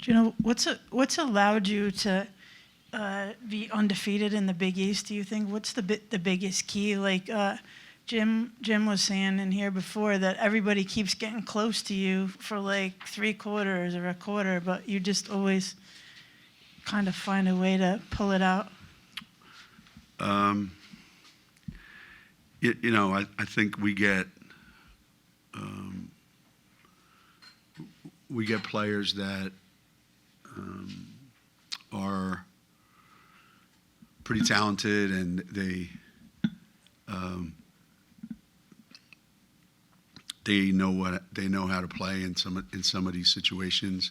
Do you know what's allowed you to be undefeated in the Big East? Do you think what's the biggest key? Like Jim was saying in here before that everybody keeps getting close to you for like 3 quarters or a quarter, but you just always kind of find a way to pull it out. I think we get players that are pretty talented, and they know how to play in some of these situations.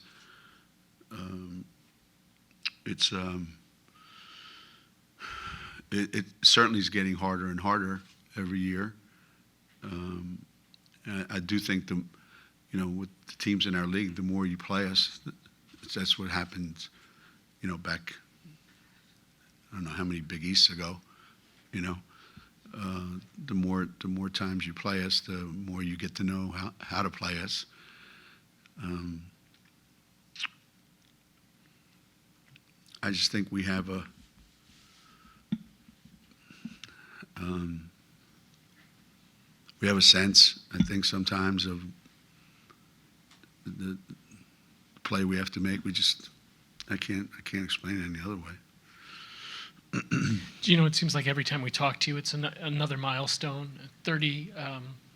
It certainly is getting harder and harder every year. I do think with the teams in our league, the more you play us, that's what happens. Back, I don't know how many Big Easts ago. The more times you play us, the more you get to know how to play us. I just think we have a sense, I think, sometimes of the play we have to make. I can't explain it any other way. Geno, it seems like every time we talk to you, it's another milestone. 30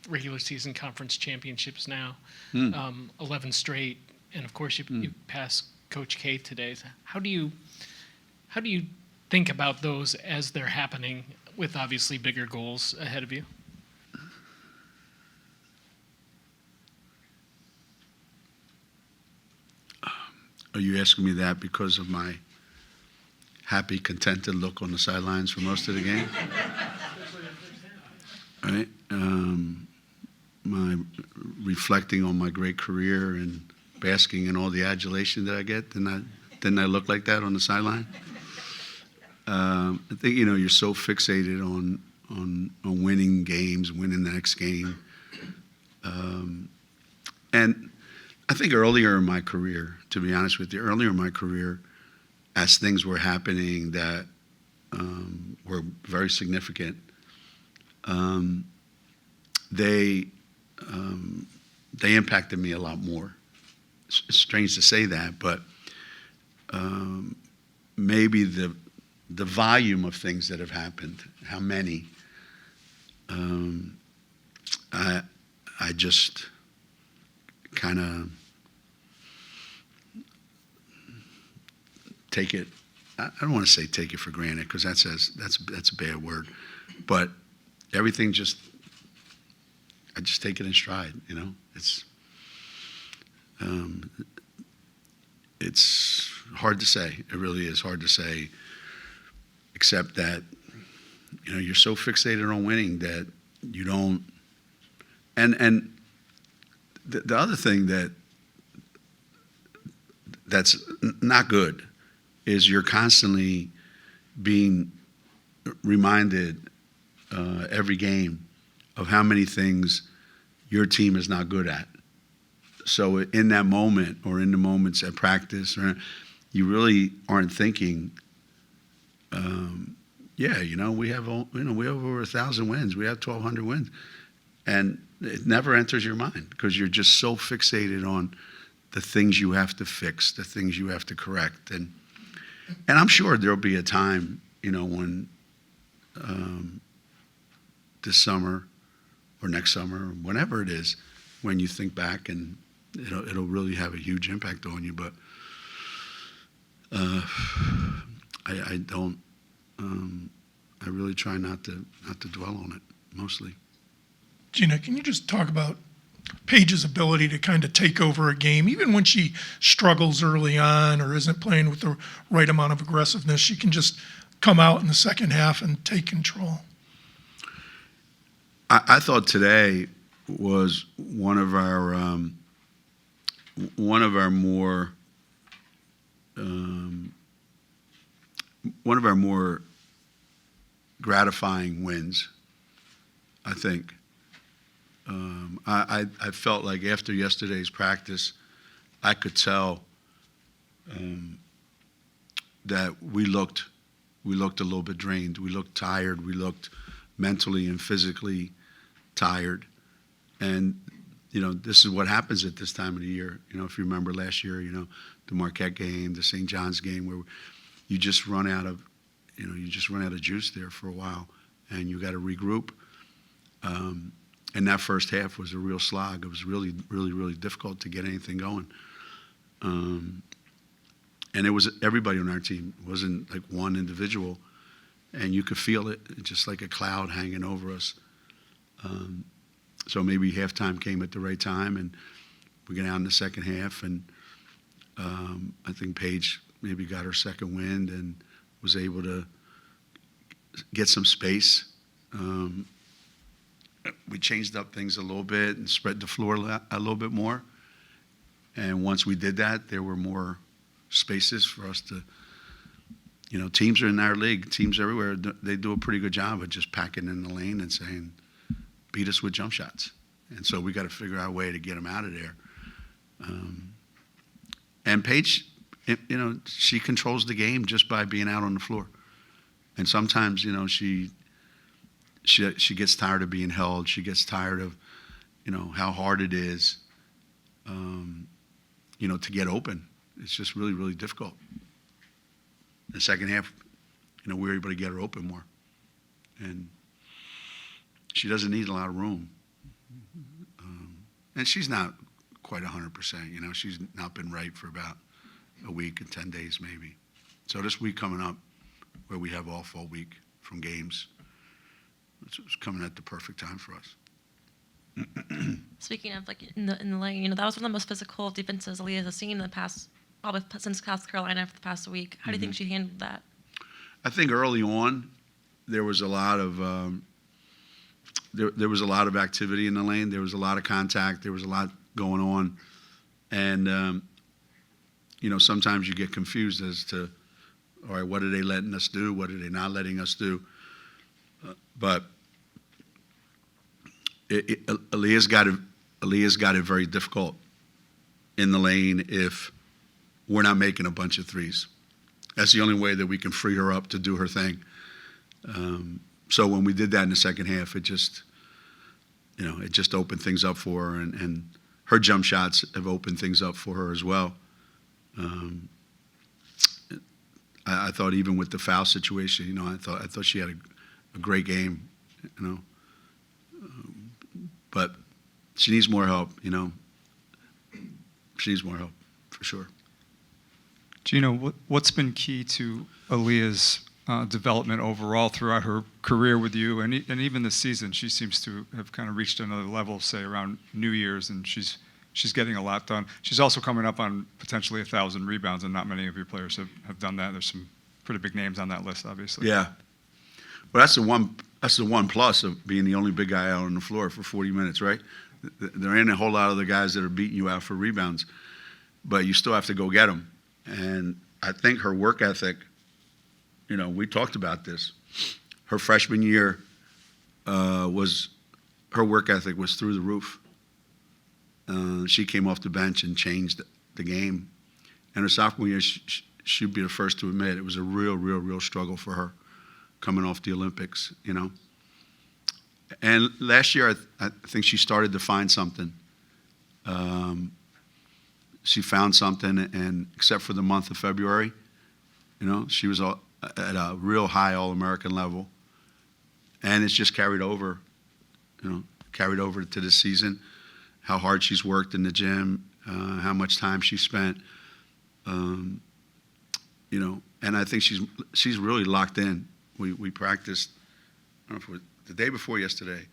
regular season conference championships now, 11 straight, and of course you passed Coach K today. How do you think about those as they're happening, with obviously bigger goals ahead of you? Are you asking me that because of my happy, contented look on the sidelines for most of the game? Right? My reflecting on my great career and basking in all the adulation that I get, didn't I look like that on the sideline? I think you're so fixated on winning games, winning the next game, and I think earlier in my career, to be honest with you, as things were happening that were very significant, they impacted me a lot more. It's strange to say that, but maybe the volume of things that have happened, how many, I just kind of take it. I don't want to say take it for granted, because that's a bad word, but everything I just take it in stride. It's hard to say. It really is hard to say, except that you're so fixated on winning that you don't. And the other thing that's not good is you're constantly being reminded every game of how many things your team is not good at. So in that moment, or in the moments at practice, you really aren't thinking, we have over 1,000 wins, we have 1,200 wins, and it never enters your mind, because you're just so fixated on the things you have to fix, the things you have to correct, and I'm sure there'll be a time, when this summer or next summer, whenever it is, when you think back and it'll really have a huge impact on you. But I don't. I really try not to dwell on it mostly. Geno, can you just talk about Paige's ability to kind of take over a game, even when she struggles early on or isn't playing with the right amount of aggressiveness? She can just come out in the second half and take control. I thought today was one of our more gratifying wins, I think. I felt like after yesterday's practice, I could tell that we looked a little bit drained. We looked tired. We looked mentally and physically tired. And, this is what happens at this time of the year. If you remember last year, the Marquette game, the St. John's game, where you just run out of juice there for a while, and you got to regroup. And that first half was a real slog. It was really, really, really difficult to get anything going. And it was everybody on our team. It wasn't like one individual. And you could feel it, just like a cloud hanging over us. So maybe halftime came at the right time, and we get out in the second half, and I think Paige maybe got her second wind and was able to get some space. We changed up things a little bit and spread the floor a little bit more. And once we did that, there were more spaces for us to, teams are in our league, teams everywhere, they do a pretty good job of just packing in the lane and saying, beat us with jump shots. And so we got to figure out a way to get them out of there. And Paige, she controls the game just by being out on the floor. And sometimes, she gets tired of being held. She gets tired of, how hard it is, to get open. It's just really, really difficult. In the second half, we were able to get her open more. And she doesn't need a lot of room. And she's not quite 100%. She's not been right for about a week and 10 days maybe. So this week coming up, where we have off all week from games, it's coming at the perfect time for us. Speaking of in the lane, that was one of the most physical defenses Aaliyah has seen in the past, probably since South Carolina for the past week. How do you think she handled that? I think early on there was a lot of there was a lot of activity in the lane. There was a lot of contact. There was a lot going on, and sometimes you get confused as to, all right, what are they letting us do? What are they not letting us do? But Aaliyah's got it very difficult in the lane if we're not making a bunch of threes. That's the only way that we can free her up to do her thing. So when we did that in the second half, it just opened things up for her, and her jump shots have opened things up for her as well. I thought even with the foul situation, I thought she had a great game, but she needs more help, She needs more help, for sure. Geno, what's been key to Aaliyah's development overall throughout her career with you, and even this season? She seems to have kind of reached another level, say around New Year's, and she's getting a lot done. She's also coming up on potentially 1,000 rebounds, and not many of your players have done that. There's some pretty big names on that list, obviously. Yeah. Well, that's the one plus of being the only big guy out on the floor for 40 minutes, right? There ain't a whole lot of the guys that are beating you out for rebounds, but you still have to go get them. And I think her work ethic, we talked about this. Her freshman year her work ethic was through the roof. She came off the bench and changed the game. And her sophomore year, she'd be the first to admit it was a real struggle for her coming off the Olympics, And last year, I think she started to find something. She found something, and except for the month of February, she was at a real high All-American level. And it's just carried over to this season. How hard she's worked in the gym, how much time she spent, and I think she's really locked in. We practiced, I don't know if it was the day before yesterday,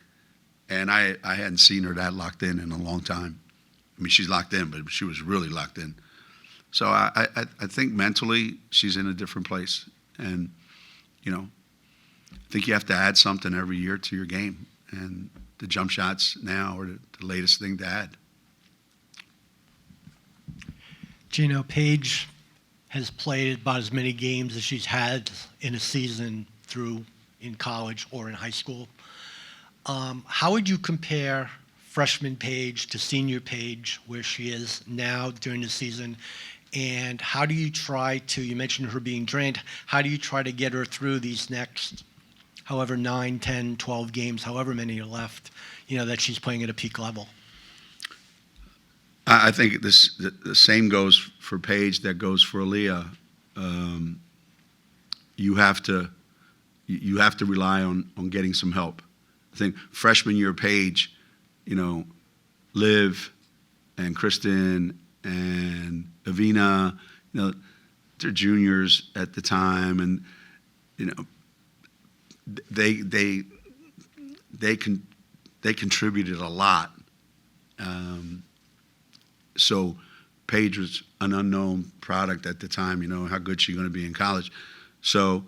and I hadn't seen her that locked in a long time. I mean, she's locked in, but she was really locked in. So I think mentally she's in a different place, and I think you have to add something every year to your game, and the jump shots now are the latest thing to add. Geno, Paige has played about as many games as she's had in a season through in college or in high school. How would you compare freshman Paige to senior Paige, where she is now during the season? And how do you try to, you mentioned her being drained, how do you try to get her through these next, however, 9, 10, 12 games, however many are left, that she's playing at a peak level? I think the same goes for Paige that goes for Aaliyah. You have to rely on getting some help. I think freshman year Paige, Liv and Kristen and Avina, they're juniors at the time, and they contributed a lot. So Paige was an unknown product at the time. How good she's going to be in college. So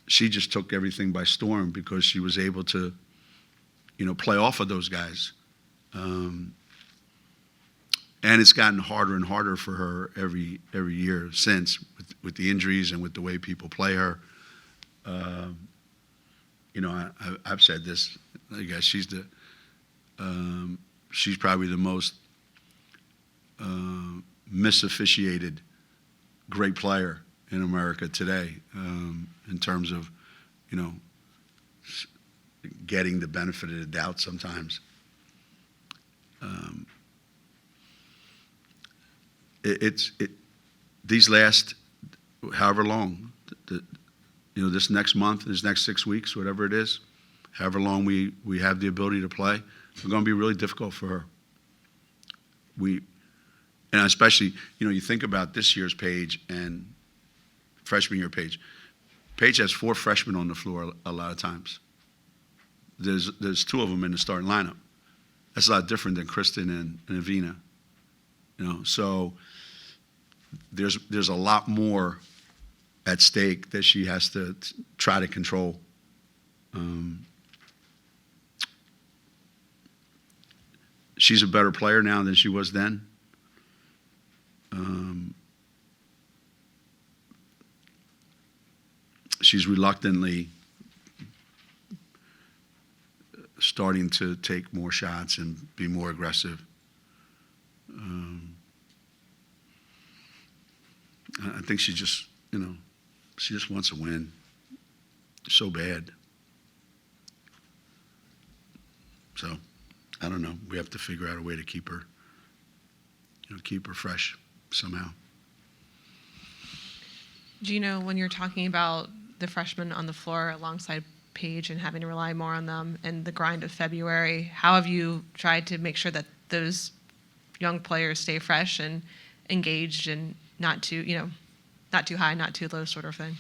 she just took everything by storm because she was able to, play off of those guys. And it's gotten harder and harder for her every year since, with the injuries and with the way people play her. I've said this, I guess she's probably the most misofficiated great player in America today, in terms of, getting the benefit of the doubt sometimes. These last however long, this next month, this next 6 weeks, whatever it is, however long we have the ability to play, it's going to be really difficult for her. And especially, you think about this year's Paige and freshman year Paige. Paige has 4 freshmen on the floor a lot of times. There's 2 of them in the starting lineup. That's a lot different than Kristen and Avina. So there's a lot more at stake that she has to try to control. She's a better player now than she was then. She's reluctantly starting to take more shots and be more aggressive. I think she just wants to win so bad. So, I don't know. We have to figure out a way to keep her fresh somehow. Geno, when you're talking about the freshmen on the floor alongside Paige and having to rely more on them and the grind of February, how have you tried to make sure that those young players stay fresh and engaged and not too high, not too low sort of thing?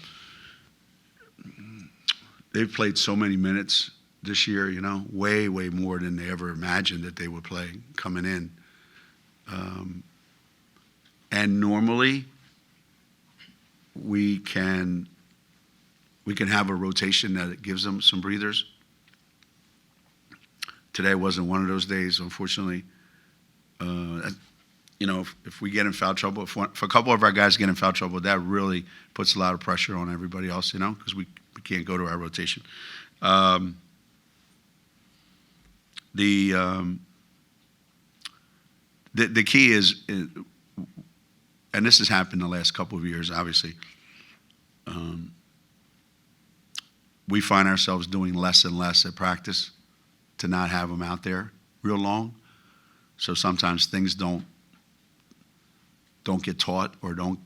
They've played so many minutes this year, way, way more than they ever imagined that they would play coming in. And normally we can have a rotation that gives them some breathers. Today wasn't one of those days, unfortunately. If we get in foul trouble, if a couple of our guys get in foul trouble, that really puts a lot of pressure on everybody else, because we can't go to our rotation. The key is, and this has happened the last couple of years, obviously, we find ourselves doing less and less at practice to not have them out there real long. So sometimes things don't get taught or don't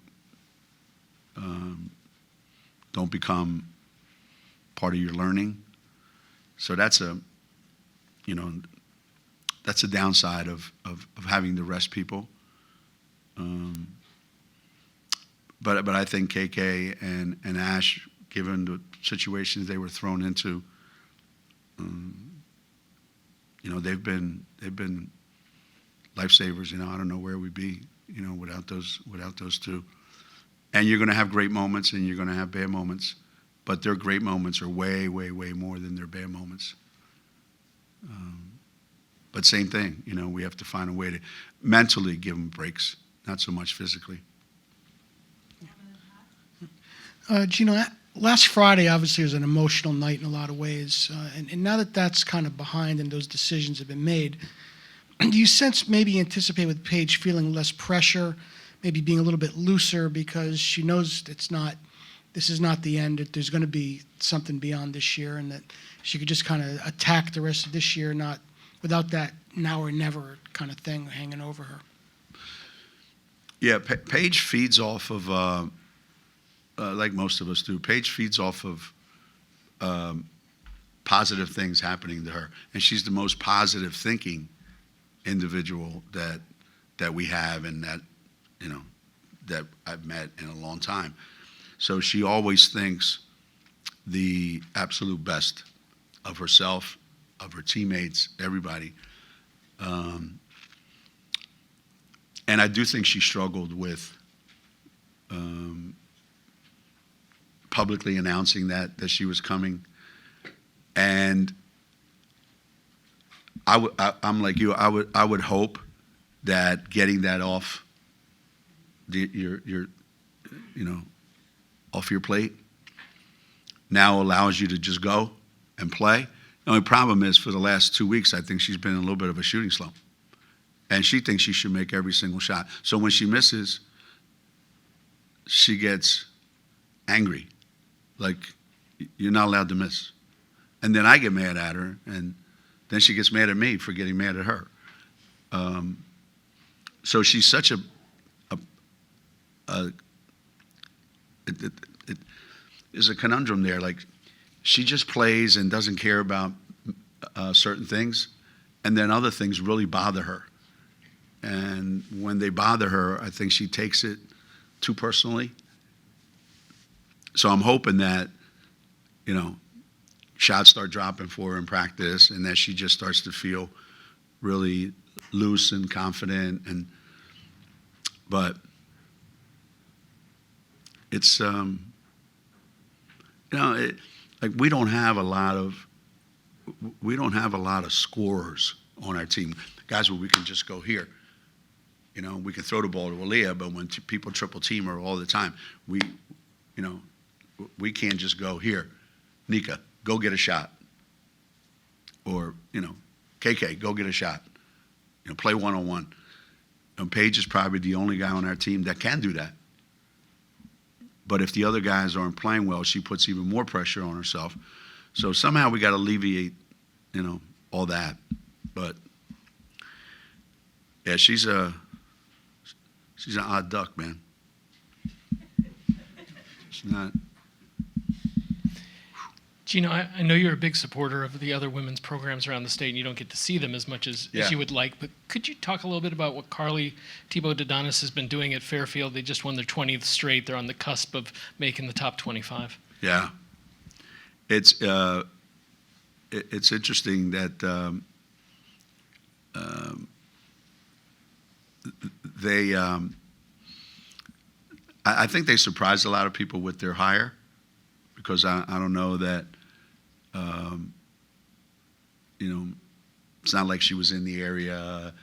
become part of your learning. So that's a downside of having to rest people. But I think KK and Ash, given the situations they were thrown into, they've been lifesavers. I don't know where we'd be, without those 2. And you're going to have great moments and you're going to have bad moments, but their great moments are way, way, way more than their bad moments. But same thing, we have to find a way to mentally give them breaks, not so much physically. Geno, last Friday obviously was an emotional night in a lot of ways, and now that that's kind of behind and those decisions have been made, do you sense maybe anticipate with Paige feeling less pressure, maybe being a little bit looser because she knows this is not the end, that there's going to be something beyond this year, and that she could just kind of attack the rest of this year, not without that now or never kind of thing hanging over her? Yeah, Paige feeds off of, like most of us do, Paige feeds off of positive things happening to her. And she's the most positive thinking individual that we have, and that, that I've met in a long time. So she always thinks the absolute best of herself, of her teammates, everybody. And I do think she struggled with publicly announcing that she was coming. And I'm like you. I would hope that getting that off off your plate now allows you to just go and play. The only problem is, for the last 2 weeks, I think she's been in a little bit of a shooting slump. And she thinks she should make every single shot. So when she misses, she gets angry. Like, you're not allowed to miss. And then I get mad at her, and then she gets mad at me for getting mad at her. So she's such there's a conundrum there. Like, she just plays and doesn't care about certain things, and then other things really bother her. And when they bother her, I think she takes it too personally. So I'm hoping that, shots start dropping for her in practice, and that she just starts to feel really loose and confident. But it's, like, we don't have a lot of scorers on our team, guys where we can just go here. We can throw the ball to Aaliyah, but when people triple team her all the time, we can't just go here. Nika, go get a shot. Or, KK, go get a shot. Play one-on-one. And Paige is probably the only guy on our team that can do that. But if the other guys aren't playing well, she puts even more pressure on herself. So somehow we got to alleviate, all that. But yeah, she's an odd duck, man. She's not. Geno, I know you're a big supporter of the other women's programs around the state, and you don't get to see them as much as you would like. But could you talk a little bit about what Carly Thibault-Dedonis has been doing at Fairfield? They just won their 20th straight. They're on the cusp of making the top 25. Yeah. It's interesting that they I think they surprised a lot of people with their hire, because I don't know that it's not like she was in the area.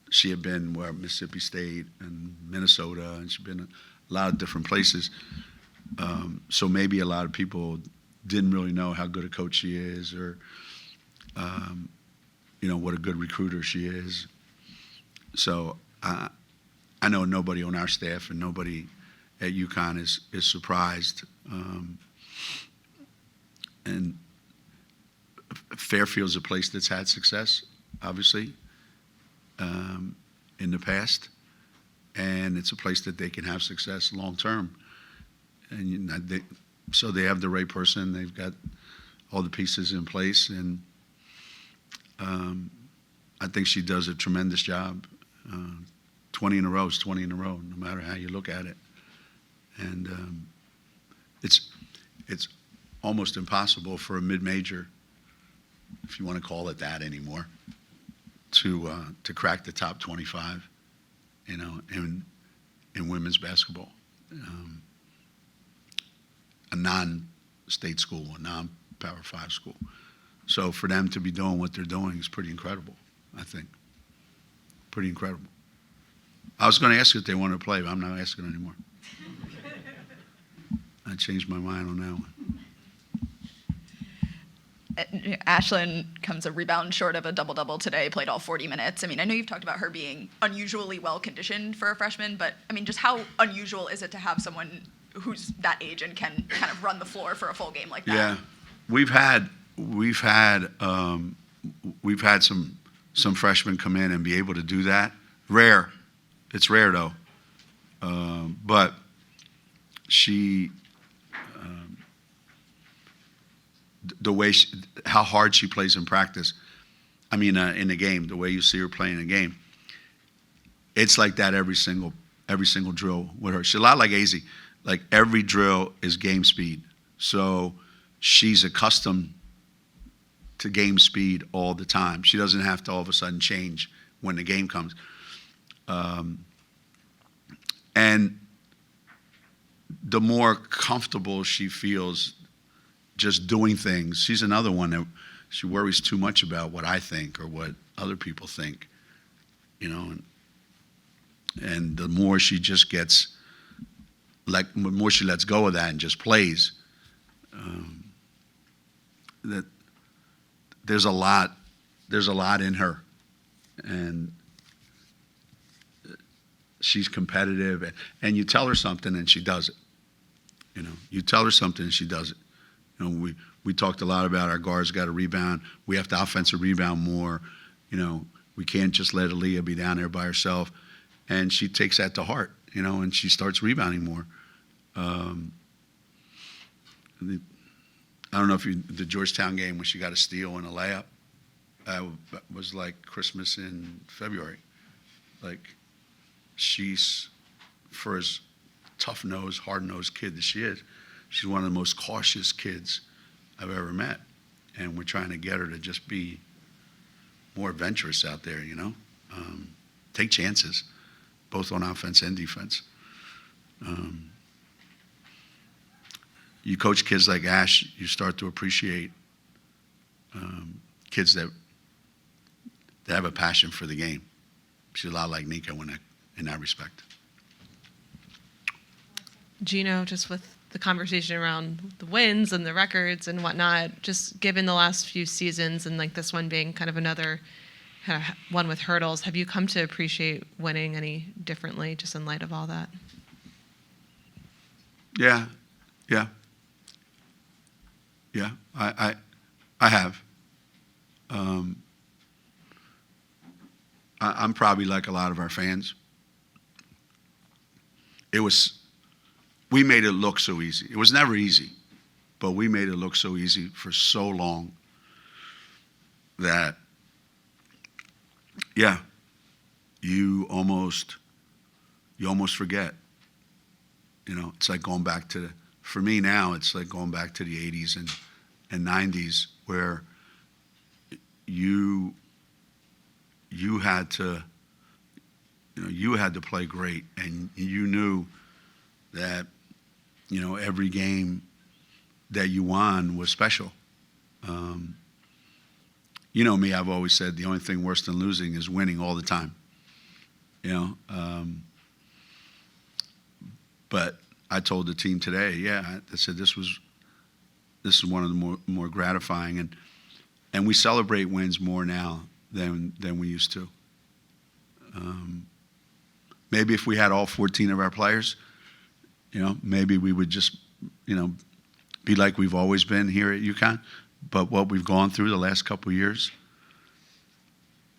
She had been Mississippi State and Minnesota, and she'd been a lot of different places. So maybe a lot of people didn't really know how good a coach she is, or what a good recruiter she is. So I know nobody on our staff and nobody at UConn is surprised. And Fairfield's a place that's had success, obviously, in the past, and it's a place that they can have success long term. And so they have the right person. They've got all the pieces in place, and I think she does a tremendous job. 20 in a row is 20 in a row, no matter how you look at it. And it's almost impossible for a mid-major, if you want to call it that anymore, to crack the top 25, in women's basketball. A non-state school, a non-Power 5 school. So for them to be doing what they're doing is pretty incredible, I think. Pretty incredible. I was going to ask if they wanted to play, but I'm not asking anymore. I changed my mind on that one. Ashlyn comes a rebound short of a double-double today, played all 40 minutes. I mean, I know you've talked about her being unusually well-conditioned for a freshman, but, I mean, just how unusual is it to have someone who's that age and can kind of run the floor for a full game like that? Yeah, we've had some freshmen come in and be able to do that. Rare, it's rare though. But she, the way how hard she plays in practice. I mean, in the game, the way you see her playing a game, it's like that every single drill with her. She's a lot like AZ. Like every drill is game speed, so she's accustomed to game speed all the time. She doesn't have to all of a sudden change when the game comes. And the more comfortable she feels just doing things, she's another one that she worries too much about what I think or what other people think, you know. And the more she just gets, like, the more she lets go of that and just plays, that there's a lot in her, and she's competitive, and you tell her something and she does it. You know, you tell her something and she does it. You know, we talked a lot about our guards got to rebound. We have to offensive rebound more. You know, we can't just let Aaliyah be down there by herself. And she takes that to heart, you know, and she starts rebounding more. I don't know if the Georgetown game when she got a steal and a layup, was like Christmas in February. Like, she's, for as tough-nosed, hard-nosed kid that she is, she's one of the most cautious kids I've ever met. And we're trying to get her to just be more adventurous out there, you know? Take chances, both on offense and defense. You coach kids like Ash, you start to appreciate kids that have a passion for the game. She's a lot like Nico in that respect. Geno, just with the conversation around the wins and the records and whatnot, just given the last few seasons and like this one being kind of another kind of one with hurdles, have you come to appreciate winning any differently just in light of all that? Yeah. I have. I'm probably like a lot of our fans. We made it look so easy. It was never easy, but we made it look so easy for so long that, yeah, you almost forget. You know, it's like going back to, for me now, it's like going back to the 80s and 90s where you had to, you had to play great, and you knew that, you know, every game that you won was special. You know me, I've always said the only thing worse than losing is winning all the time. You know, but I told the team today, yeah, I said this is one of the more gratifying, and we celebrate wins more now than we used to. Maybe if we had all 14 of our players, you know, maybe we would just, you know, be like we've always been here at UConn. But what we've gone through the last couple of years,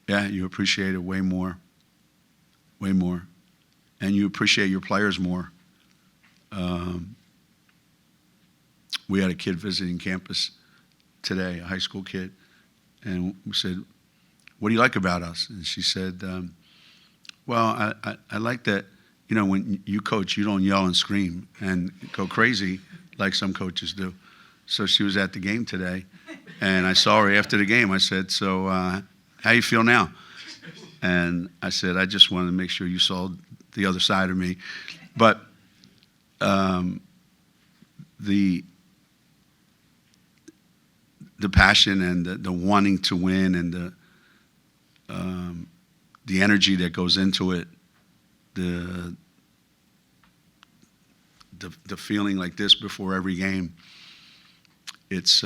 yeah, you appreciate it way more, and you appreciate your players more. We had a kid visiting campus today, a high school kid, and we said, "What do you like about us?" And she said, "Well, I like that, you know, when you coach, you don't yell and scream and go crazy like some coaches do." So she was at the game today, and I saw her after the game. I said, "So how you feel now?" And I said, "I just wanted to make sure you saw the other side of me." But the passion and the wanting to win and the energy that goes into it, the feeling like this before every game, it's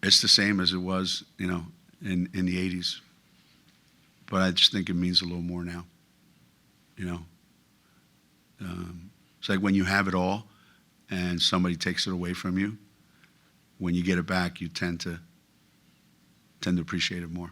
it's the same as it was, in the 80s. But I just think it means a little more now, It's like when you have it all and somebody takes it away from you, when you get it back, you tend to appreciate it more.